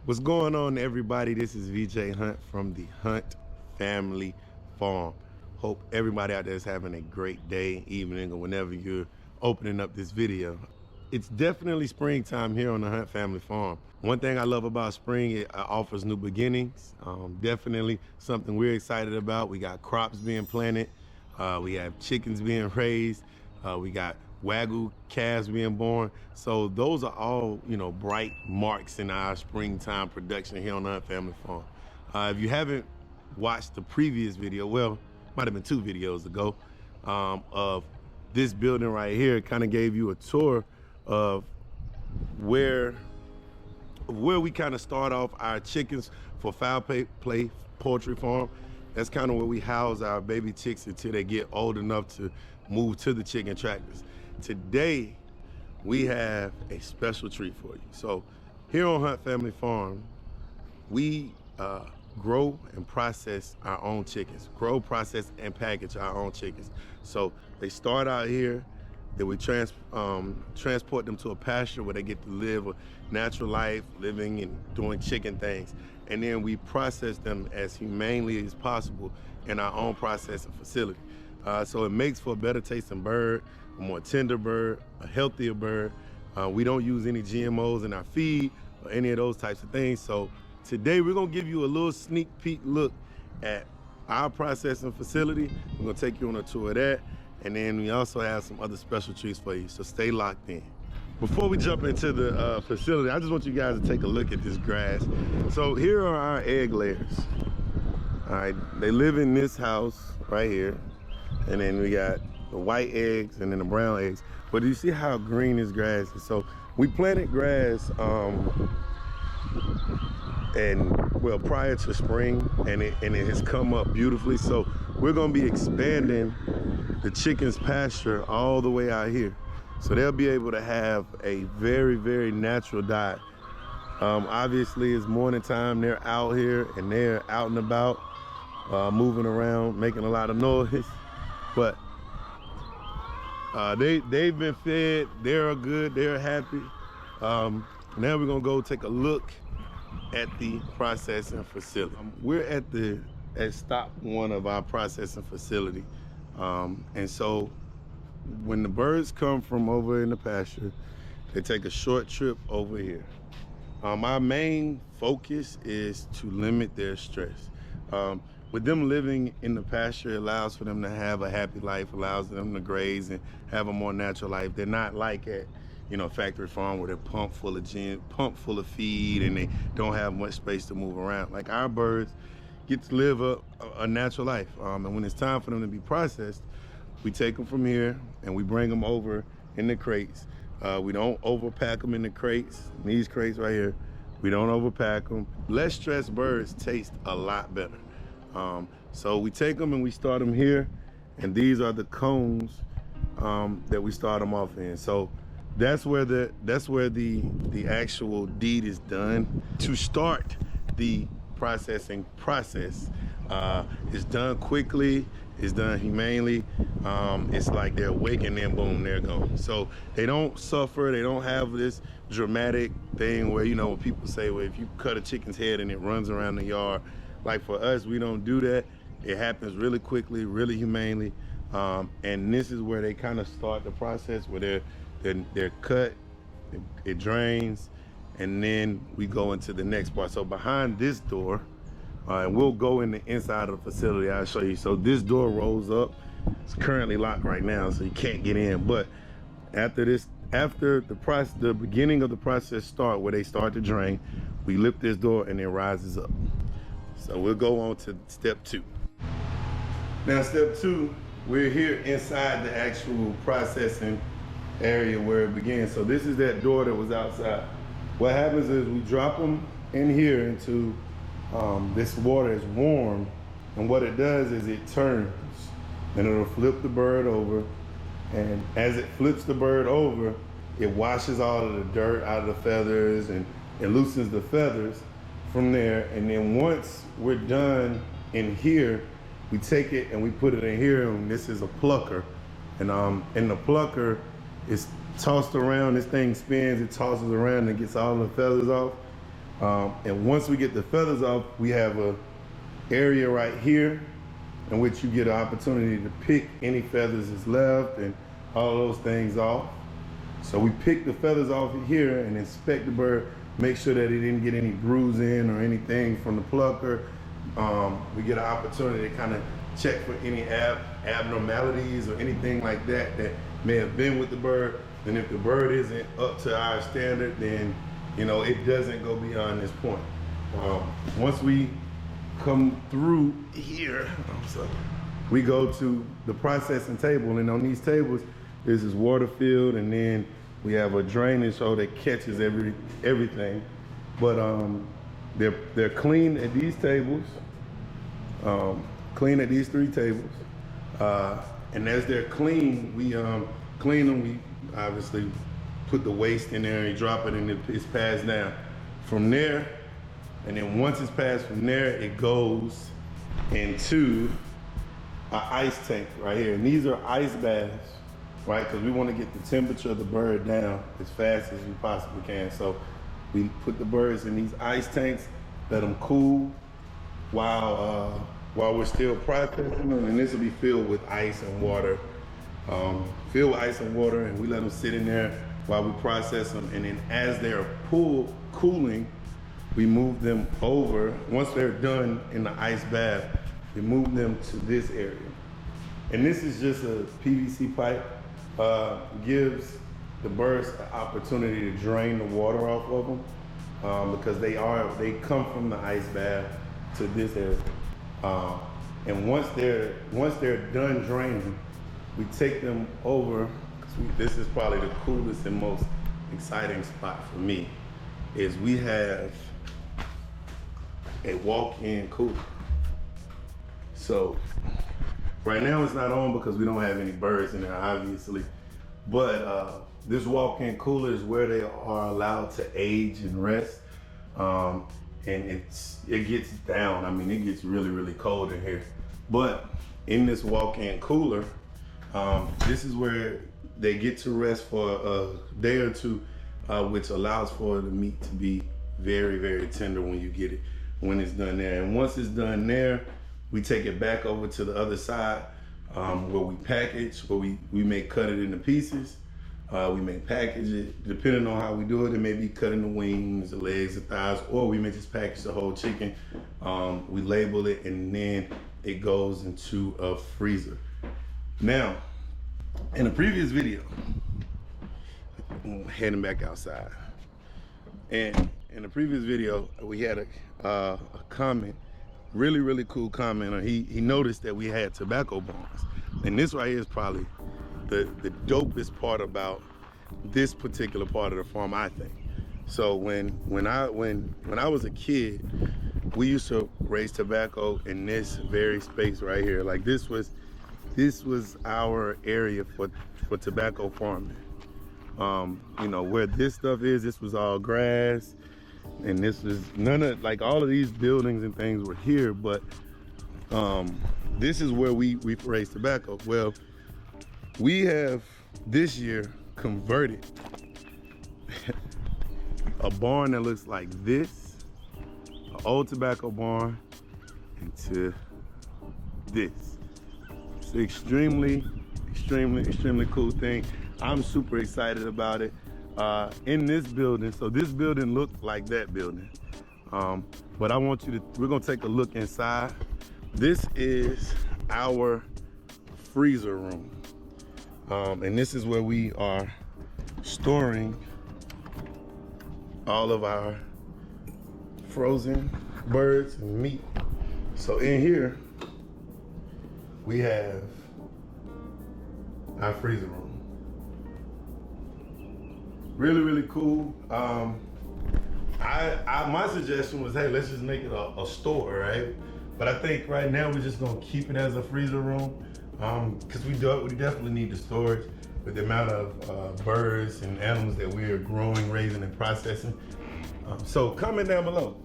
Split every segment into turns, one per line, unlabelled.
What's going on, everybody? This is VJ Hunt from the Hunt Family Farm. Hope everybody out there is having a great day, evening, or whenever you're opening up this video. It's definitely springtime here on the Hunt Family Farm. One thing I love about spring, it offers new beginnings. Definitely something we're excited about. We got crops being planted. We have chickens being raised. We got Wagyu calves being born. So those are all, bright marks in our springtime production here on the Hunt Family Farm. If you haven't watched the previous video, well, might have been 2 videos ago, of this building right here, kind of gave you a tour of where we kind of start off our chickens for fowl play poultry farm. That's kind of where we house our baby chicks until they get old enough to move to the chicken tractors. Today, we have a special treat for you. So here on Hunt Family Farm, we grow and process our own chickens. Grow, process, and package our own chickens. So they start out here, then we transport them to a pasture where they get to live a natural life, living and doing chicken things. And then we process them as humanely as possible in our own processing facility. So it makes for a better tasting bird, a more tender bird, a healthier bird. We don't use any GMOs in our feed or any of those types of things. So today we're gonna give you a little sneak peek look at our processing facility. We're gonna take you on a tour of that. And then we also have some other special treats for you, so stay locked in. Before we jump into the facility, I just want you guys to take a look at this grass. So here are our egg layers. All right, they live in this house right here. And then we got the white eggs and then the brown eggs. But you see how green this grass is? So we planted grass prior to spring, and it has come up beautifully. So we're gonna be expanding the chickens' pasture all the way out here. So they'll be able to have a very, very natural diet. Obviously it's morning time, they're out here and they're out and about, moving around, making a lot of noise. But they've been fed, they're good, they're happy. Now we're gonna go take a look at the processing facility. We're at stop 1 of our processing facility. And so when the birds come from over in the pasture, they take a short trip over here. Our main focus is to limit their stress. With them living in the pasture, it allows for them to have a happy life, allows them to graze and have a more natural life. They're not like at, factory farm where they're pumped full of feed and they don't have much space to move around. Like our birds get to live a natural life. And when it's time for them to be processed, we take them from here and we bring them over in the crates. We don't overpack them in the crates. These crates right here, we don't overpack them. Less stressed birds taste a lot better. So we take them and we start them here, and these are the cones that we start them off in. So that's where the actual deed is done. To start the processing process, it's done quickly, it's done humanely. It's like they're awake and then boom, they're gone. So they don't suffer, they don't have this dramatic thing where, when people say, well, if you cut a chicken's head and it runs around the yard. Like for us, we don't do that. It happens really quickly, really humanely. And this is where they kind of start the process where they're cut, it drains, and then we go into the next part. So behind this door, and we'll go in the inside of the facility, I'll show you. So this door rolls up. It's currently locked right now, so you can't get in. But after the beginning of the process start, where they start to drain, we lift this door and it rises up. So we'll go on to step 2. Now step 2, we're here inside the actual processing area where it begins. So this is that door that was outside. What happens is we drop them in here into this water is warm, and what it does is it turns and it'll flip the bird over, and as it flips the bird over, it washes all of the dirt out of the feathers and it loosens the feathers from there. And then once we're done in here, we take it and we put it in here, and this is a plucker. And the plucker is tossed around, this thing spins, it tosses around and gets all the feathers off. And once we get the feathers off, we have a area right here in which you get an opportunity to pick any feathers that's left and all those things off. So we pick the feathers off here and inspect the bird, make sure that it didn't get any bruising or anything from the plucker. We get an opportunity to kind of check for any abnormalities or anything like that that may have been with the bird. And if the bird isn't up to our standard, then it doesn't go beyond this point. Once we come through here, we go to the processing table, and on these tables there's this water field, and then we have a drainage hole that catches everything. But they're clean at these tables, clean at these 3 tables, and as they're clean, we clean them. We obviously put the waste in there and drop it, and it's passed down from there. And then once it's passed from there, it goes into an ice tank right here. And these are ice baths, right? Because we want to get the temperature of the bird down as fast as we possibly can. So we put the birds in these ice tanks, let them cool while we're still processing them. And this will be filled with ice and water. And we let them sit in there while we process them. And then as they're cooling, we move them over. Once they're done in the ice bath, we move them to this area. And this is just a PVC pipe, gives the birds the opportunity to drain the water off of them, because they come from the ice bath to this area. And once they're done draining, we take them over. This is probably the coolest and most exciting spot for me, is we have a walk-in cooler. So right now it's not on because we don't have any birds in there, obviously. But this walk-in cooler is where they are allowed to age and rest. And it gets down. I mean, it gets really, really cold in here. But in this walk-in cooler, this is where they get to rest for a day or two, which allows for the meat to be very, very tender when it's done there. And once it's done there, we take it back over to the other side, where we package, where we may cut it into pieces. We may package it, depending on how we do it. It may be cutting the wings, the legs, the thighs, or we may just package the whole chicken. We label it, and then it goes into a freezer. Now, in the previous video, I'm heading back outside, and in the previous video, we had a comment, really, really cool comment. He noticed that we had tobacco barns, and this right here is probably the dopest part about this particular part of the farm, I think. So when I was a kid, we used to raise tobacco in this very space right here. Like this was our area for tobacco farming. Where this stuff is, this was all grass, and this was like all of these buildings and things were here, but this is where we raised tobacco. Well, we have this year converted a barn that looks like this, an old tobacco barn, into this. It's an extremely, extremely, extremely cool thing. I'm super excited about it. In this building, so this building looked like that building, but we're gonna take a look inside. This is our freezer room, and this is where we are storing all of our frozen birds and meat. So in here, we have our freezer room. Really, really cool. My suggestion was, hey, let's just make it a store, right? But I think right now we're just gonna keep it as a freezer room, because we definitely need the storage with the amount of birds and animals that we are growing, raising, and processing. So comment down below.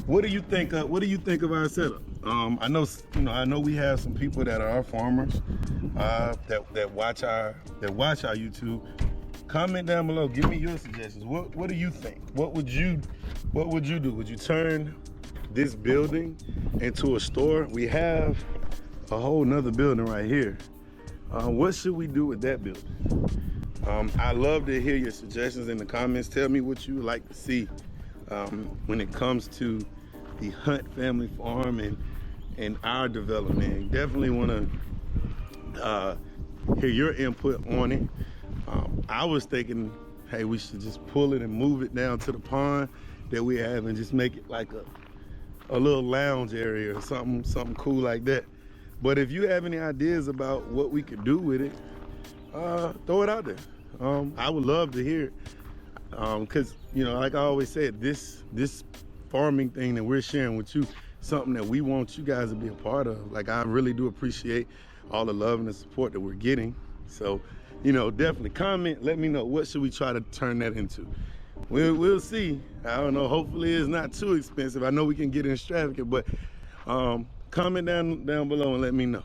What do you think? What do you think of our setup? I know we have some people that are our farmers that watch our YouTube. comment down below. Give me your suggestions. What do you think? What would you do? Would you turn this building into a store? We have a whole nother building right here. What should we do with that building? I love to hear your suggestions in the comments. Tell me what you would like to see when it comes to the Hunt family farm and our development. Definitely want to hear your input on it. I was thinking, hey, we should just pull it and move it down to the pond that we have and just make it like a little lounge area or something cool like that. But if you have any ideas about what we could do with it, throw it out there. I would love to hear it. Because, you know, like I always said, this farming thing that we're sharing with you, something that we want you guys to be a part of. Like, I really do appreciate all the love and the support that we're getting. So, you know, definitely comment, let me know, what should we try to turn that into? We'll see. I don't know, hopefully it's not too expensive. I know we can get in extravagant, but comment down below and let me know.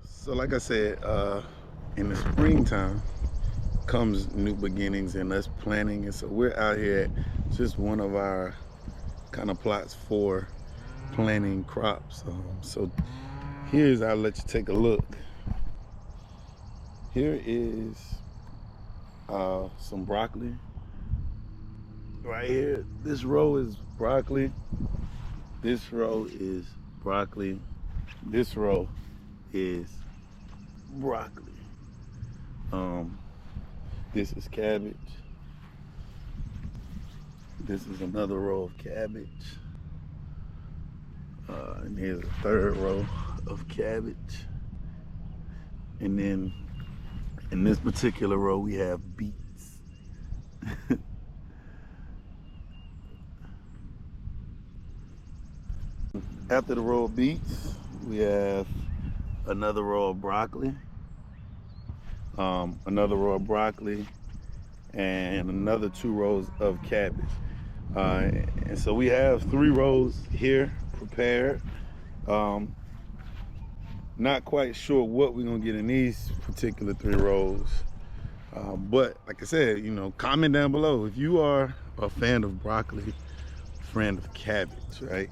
So like I said, in the springtime comes new beginnings and us planting, and so we're out here at just one of our kind of plots for planting crops. So I'll let you take a look. Here is some broccoli right here. This row is broccoli, this row is broccoli, this row is broccoli. This is cabbage. This is another row of cabbage. And here's a third row of cabbage. And then in this particular row, we have beets. After the row of beets, we have another row of broccoli, another row of broccoli, and another 2 rows of cabbage. And so we have 3 rows here prepared. Not quite sure what we're gonna get in these particular 3 rows. But like I said, you know, comment down below if you are a fan of broccoli, friend of cabbage, right?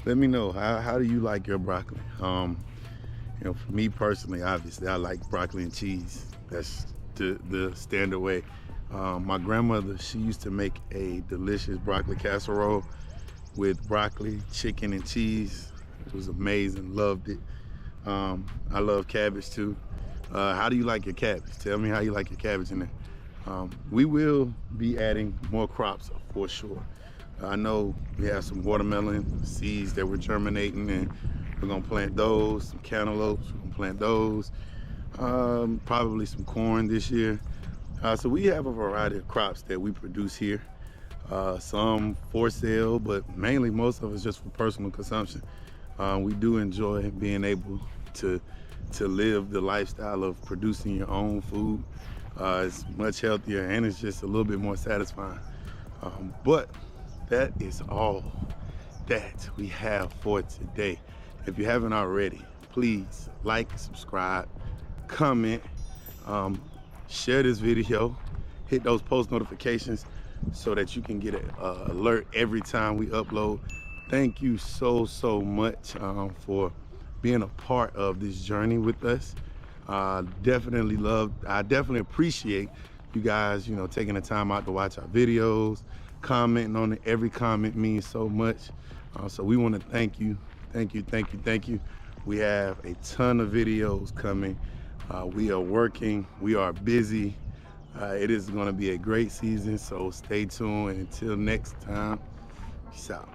Let me know, how do you like your broccoli? You know, for me personally, obviously, I like broccoli and cheese. That's the standard way. My grandmother, she used to make a delicious broccoli casserole with broccoli, chicken, and cheese. It was amazing, loved it. I love cabbage too. How do you like your cabbage? Tell me how you like your cabbage in there. We will be adding more crops for sure. I know we have some watermelon seeds that we're germinating, and we're gonna plant those, some cantaloupes, we're gonna plant those. Probably some corn this year. So we have a variety of crops that we produce here. Some for sale, but mainly most of it's just for personal consumption. We do enjoy being able to live the lifestyle of producing your own food. It's much healthier and it's just a little bit more satisfying. But that is all that we have for today. If you haven't already, please like, subscribe, comment, share this video, hit those post notifications so that you can get an alert every time we upload. Thank you so much for being a part of this journey with us. I definitely appreciate you guys, you know, taking the time out to watch our videos, commenting on it. Every comment means so much. So we want to thank you. We have a ton of videos coming. We are working, we are busy. It is going to be a great season, so stay tuned, and until next time, peace out.